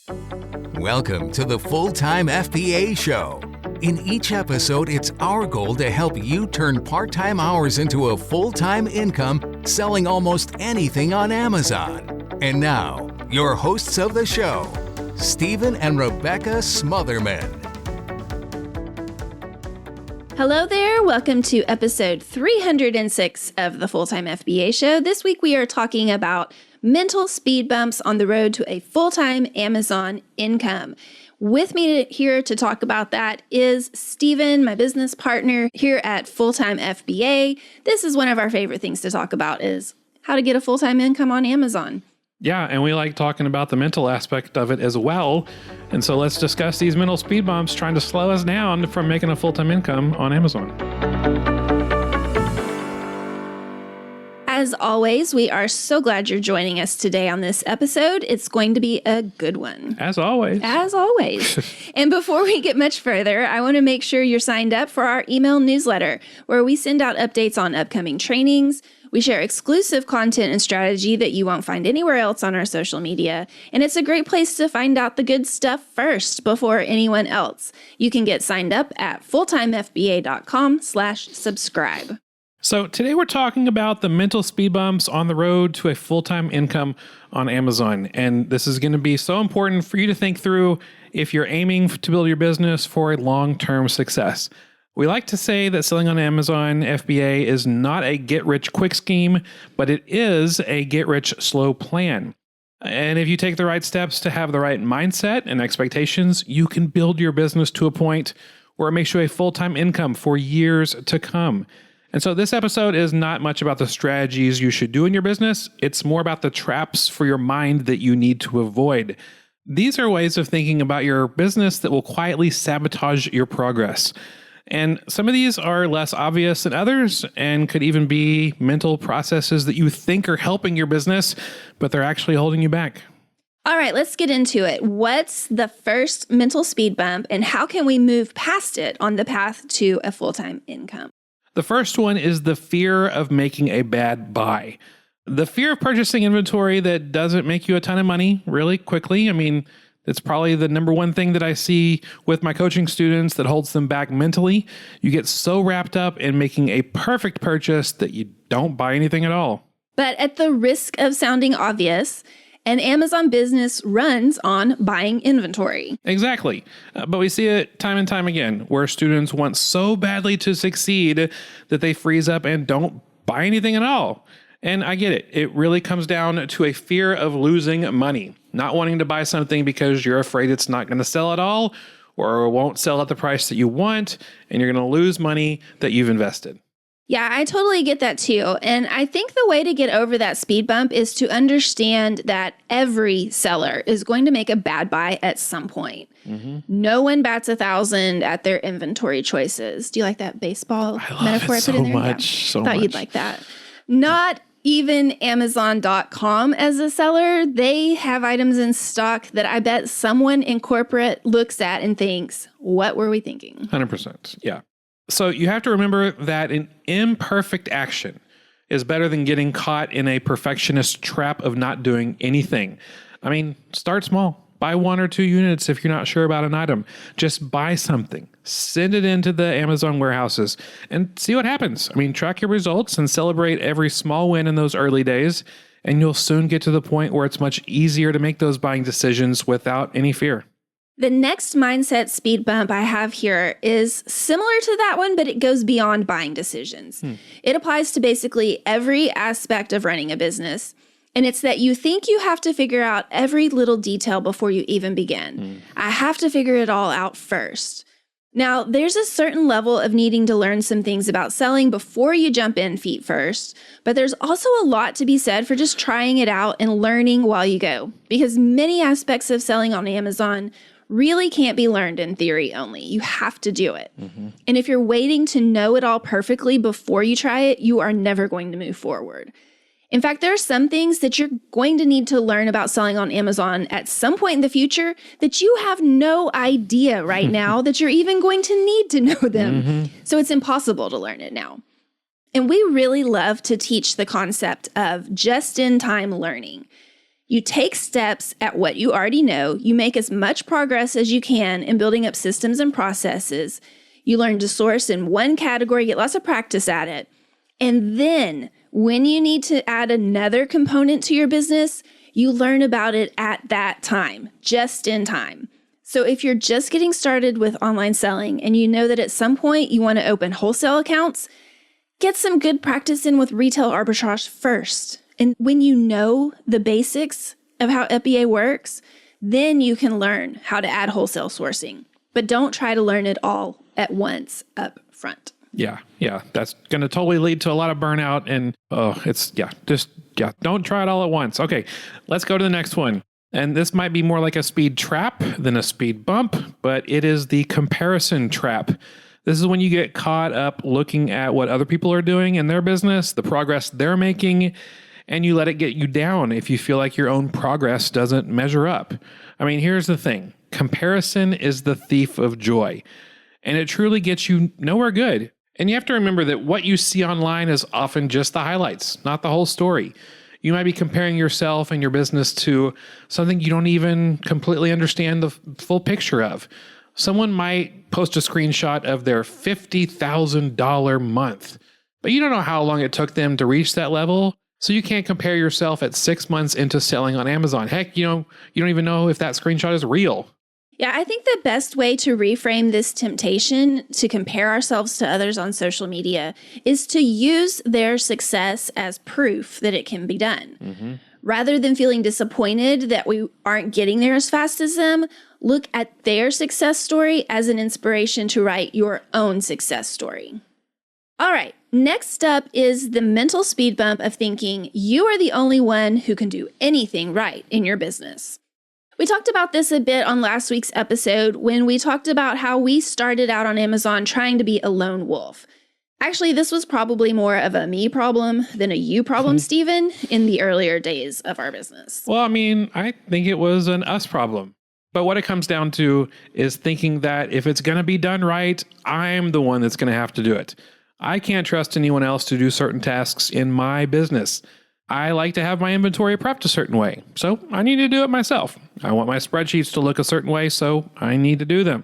Welcome to the Full-Time FBA Show. In each episode, it's our goal to help you turn part-time hours into a full-time income selling almost anything on Amazon. And now, your hosts of the show, Stephen and Rebecca Smotherman. Hello there. Welcome to episode 306 of the Full-Time FBA Show. This week we are talking about mental speed bumps on the road to a full-time Amazon income. With me here to talk about that is Stephen, my business partner here at Full-Time FBA. This is one of our favorite things to talk about is how to get a full-time income on Amazon. Yeah, and we like talking about the mental aspect of it as well. And so let's discuss these mental speed bumps trying to slow us down from making a full-time income on Amazon. As always, we are so glad you're joining us today on this episode. It's going to be a good one. As always. As always. And before we get much further, I want to make sure you're signed up for our email newsletter, where we send out updates on upcoming trainings. We share exclusive content and strategy that you won't find anywhere else on our social media. And it's a great place to find out the good stuff first before anyone else. You can get signed up at fulltimefba.com/subscribe. So today we're talking about the mental speed bumps on the road to a full-time income on Amazon. And this is going to be so important for you to think through if you're aiming to build your business for a long-term success. We like to say that selling on Amazon FBA is not a get-rich-quick scheme, but it is a get-rich-slow plan. And if you take the right steps to have the right mindset and expectations, you can build your business to a point where it makes you a full-time income for years to come. And so this episode is not much about the strategies you should do in your business. It's more about the traps for your mind that you need to avoid. These are ways of thinking about your business that will quietly sabotage your progress. And some of these are less obvious than others and could even be mental processes that you think are helping your business, but they're actually holding you back. All right, let's get into it. What's the first mental speed bump and how can we move past it on the path to a full-time income? The first one is the fear of making a bad buy. The fear of purchasing inventory that doesn't make you a ton of money really quickly. I mean, it's probably the number one thing that I see with my coaching students that holds them back mentally. You get so wrapped up in making a perfect purchase that you don't buy anything at all. But at the risk of sounding obvious, an Amazon business runs on buying inventory. Exactly. But we see it time and time again where students want so badly to succeed that they freeze up and don't buy anything at all. And I get it. It really comes down to a fear of losing money, not wanting to buy something because you're afraid it's not going to sell at all or won't sell at the price that you want, and you're going to lose money that you've invested. Yeah, I totally get that too. And I think the way to get over that speed bump is to understand that every seller is going to make a bad buy at some point. Mm-hmm. No one bats 1,000 at their inventory choices. Do you like that baseball metaphor I put in there? So Thought much. You'd like that. Not even Amazon.com as a seller, they have items in stock that I bet someone in corporate looks at and thinks, what were we thinking? 100%. Yeah. So you have to remember that an imperfect action is better than getting caught in a perfectionist trap of not doing anything. I mean, start small. Buy 1 or 2 units if you're not sure about an item. Just buy something. Send it into the Amazon warehouses and see what happens. I mean, track your results and celebrate every small win in those early days, and you'll soon get to the point where it's much easier to make those buying decisions without any fear. The next mindset speed bump I have here is similar to that one, but it goes beyond buying decisions. It applies to basically every aspect of running a business. And it's that you think you have to figure out every little detail before you even begin. I have to figure it all out first. Now, there's a certain level of needing to learn some things about selling before you jump in feet first, but there's also a lot to be said for just trying it out and learning while you go, because many aspects of selling on Amazon really can't be learned in theory only. You have to do it. Mm-hmm. And if you're waiting to know it all perfectly before you try it, you are never going to move forward. In fact, there are some things that you're going to need to learn about selling on Amazon at some point in the future that you have no idea right now that you're even going to need to know them. Mm-hmm. So it's impossible to learn it now. And we really love to teach the concept of just-in-time learning. You take steps at what you already know. You make as much progress as you can in building up systems and processes. You learn to source in one category, get lots of practice at it. And then when you need to add another component to your business, you learn about it at that time, just in time. So if you're just getting started with online selling and you know that at some point you want to open wholesale accounts, get some good practice in with retail arbitrage first. And when you know the basics of how FBA works, then you can learn how to add wholesale sourcing. But don't try to learn it all at once up front. Yeah. That's going to totally lead to a lot of burnout. And don't try it all at once. Okay, let's go to the next one. And this might be more like a speed trap than a speed bump, but it is the comparison trap. This is when you get caught up looking at what other people are doing in their business, the progress they're making, and you let it get you down if you feel like your own progress doesn't measure up. I mean, here's the thing. Comparison is the thief of joy, and it truly gets you nowhere good. And you have to remember that what you see online is often just the highlights, not the whole story. You might be comparing yourself and your business to something you don't even completely understand the full picture of. Someone might post a screenshot of their $50,000 month, but you don't know how long it took them to reach that level. So you can't compare yourself at 6 months into selling on Amazon. Heck, you don't even know if that screenshot is real. Yeah, I think the best way to reframe this temptation to compare ourselves to others on social media is to use their success as proof that it can be done. Mm-hmm. Rather than feeling disappointed that we aren't getting there as fast as them, look at their success story as an inspiration to write your own success story. All right, next up is the mental speed bump of thinking you are the only one who can do anything right in your business. We talked about this a bit on last week's episode when we talked about how we started out on Amazon trying to be a lone wolf. Actually, this was probably more of a me problem than a you problem, Stephen, in the earlier days of our business. Well, I mean, I think it was an us problem. But what it comes down to is thinking that if it's going to be done right, I'm the one that's going to have to do it. I can't trust anyone else to do certain tasks in my business. I like to have my inventory prepped a certain way, so I need to do it myself. I want my spreadsheets to look a certain way, so I need to do them.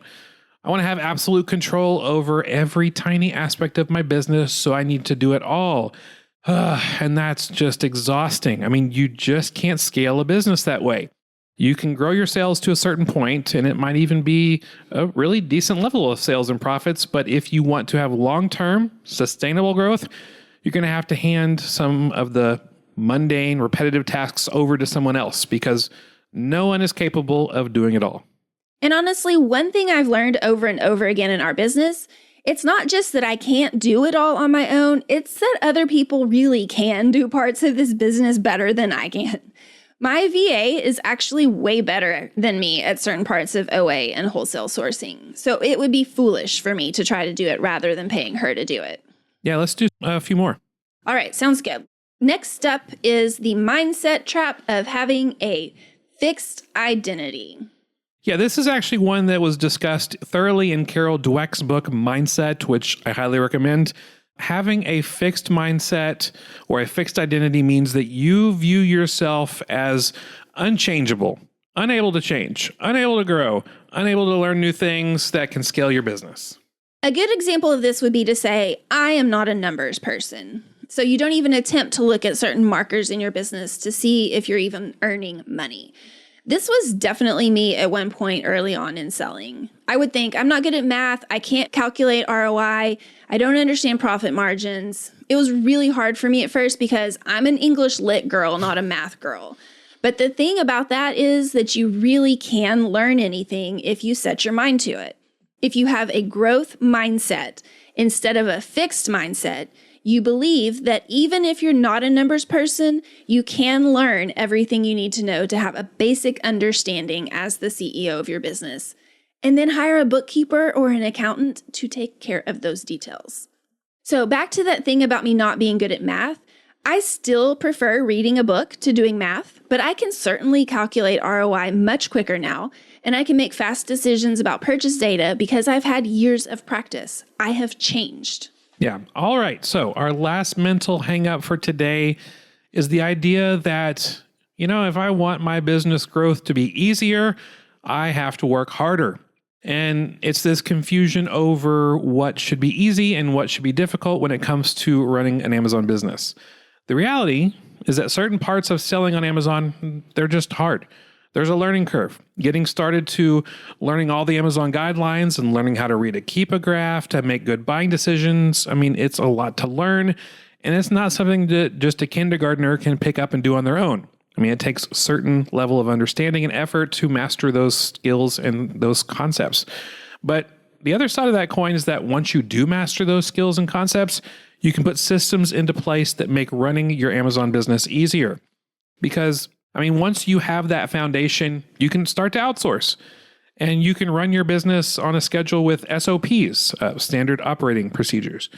I want to have absolute control over every tiny aspect of my business, so I need to do it all. And that's just exhausting. I mean, you just can't scale a business that way. You can grow your sales to a certain point, and it might even be a really decent level of sales and profits. But if you want to have long-term, sustainable growth, you're going to have to hand some of the mundane, repetitive tasks over to someone else because no one is capable of doing it all. And honestly, one thing I've learned over and over again in our business, it's not just that I can't do it all on my own, it's that other people really can do parts of this business better than I can. My VA is actually way better than me at certain parts of OA and wholesale sourcing. So it would be foolish for me to try to do it rather than paying her to do it. Yeah, let's do a few more. All right, sounds good. Next up is the mindset trap of having a fixed identity. Yeah, this is actually one that was discussed thoroughly in Carol Dweck's book, Mindset, which I highly recommend. Having a fixed mindset or a fixed identity means that you view yourself as unchangeable, unable to change, unable to grow, unable to learn new things that can scale your business. A good example of this would be to say, I am not a numbers person. So you don't even attempt to look at certain markers in your business to see if you're even earning money. This was definitely me at one point early on in selling. I would think, I'm not good at math. I can't calculate ROI. I don't understand profit margins. It was really hard for me at first because I'm an English lit girl, not a math girl. But the thing about that is that you really can learn anything if you set your mind to it. If you have a growth mindset instead of a fixed mindset, you believe that even if you're not a numbers person, you can learn everything you need to know to have a basic understanding as the CEO of your business, and then hire a bookkeeper or an accountant to take care of those details. So back to that thing about me not being good at math, I still prefer reading a book to doing math, but I can certainly calculate ROI much quicker now, and I can make fast decisions about purchase data because I've had years of practice. I have changed. Yeah. All right. So our last mental hang up for today is the idea that if I want my business growth to be easier, I have to work harder. And it's this confusion over what should be easy and what should be difficult when it comes to running an Amazon business. The reality is that certain parts of selling on Amazon, they're just hard. There's a learning curve. Getting started to learning all the Amazon guidelines and learning how to read a keep a graph, to make good buying decisions. It's a lot to learn, and it's not something that just a kindergartner can pick up and do on their own. It takes a certain level of understanding and effort to master those skills and those concepts. But the other side of that coin is that once you do master those skills and concepts, you can put systems into place that make running your Amazon business easier. Because, once you have that foundation, you can start to outsource. And you can run your business on a schedule with SOPs, standard operating procedures,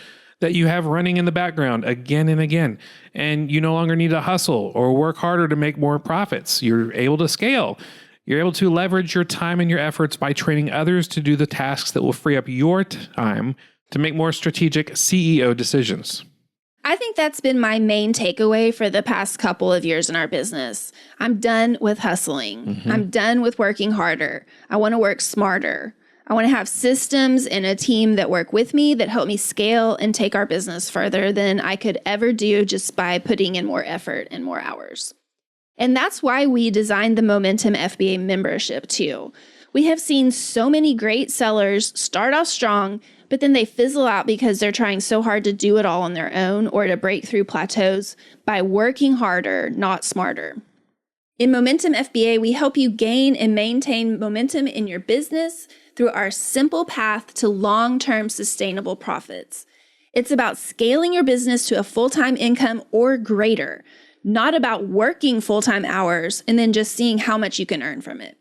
that you have running in the background again and again. And you no longer need to hustle or work harder to make more profits. You're able to scale. You're able to leverage your time and your efforts by training others to do the tasks that will free up your time to make more strategic CEO decisions. I think that's been my main takeaway for the past couple of years in our business. I'm done with hustling. I'm done with working harder. I want to work smarter. I want to have systems and a team that work with me that help me scale and take our business further than I could ever do just by putting in more effort and more hours. And that's why we designed the Momentum FBA membership too. We have seen so many great sellers start off strong, but then they fizzle out because they're trying so hard to do it all on their own or to break through plateaus by working harder, not smarter. In Momentum FBA, we help you gain and maintain momentum in your business through our simple path to long-term sustainable profits. It's about scaling your business to a full-time income or greater, not about working full-time hours and then just seeing how much you can earn from it.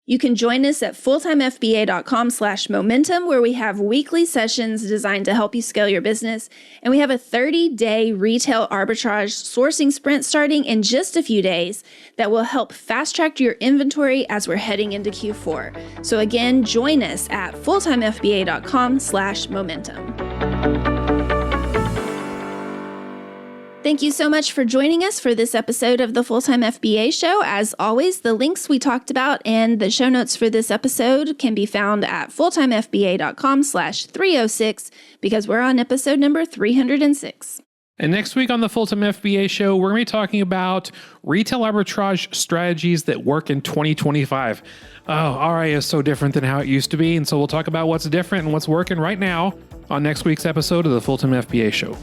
You can join us at fulltimefba.com/momentum, where we have weekly sessions designed to help you scale your business. And we have a 30-day retail arbitrage sourcing sprint starting in just a few days that will help fast track your inventory as we're heading into Q4. So again, join us at fulltimefba.com/momentum. Thank you so much for joining us for this episode of the Full-Time FBA Show. As always, the links we talked about and the show notes for this episode can be found at fulltimefba.com/306 because we're on episode number 306. And next week on the Full-Time FBA Show, we're going to be talking about retail arbitrage strategies that work in 2025. RA is so different than how it used to be, and so we'll talk about what's different and what's working right now on next week's episode of the Full-Time FBA Show.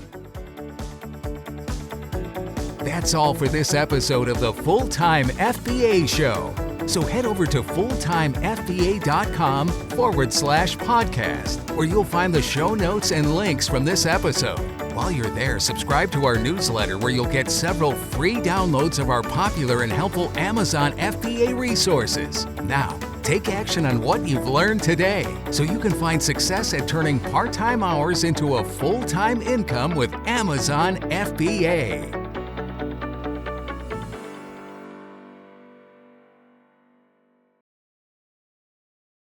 That's all for this episode of the Full-Time FBA Show. So head over to fulltimefba.com/podcast, where you'll find the show notes and links from this episode. While you're there, subscribe to our newsletter, where you'll get several free downloads of our popular and helpful Amazon FBA resources. Now, take action on what you've learned today so you can find success at turning part-time hours into a full-time income with Amazon FBA.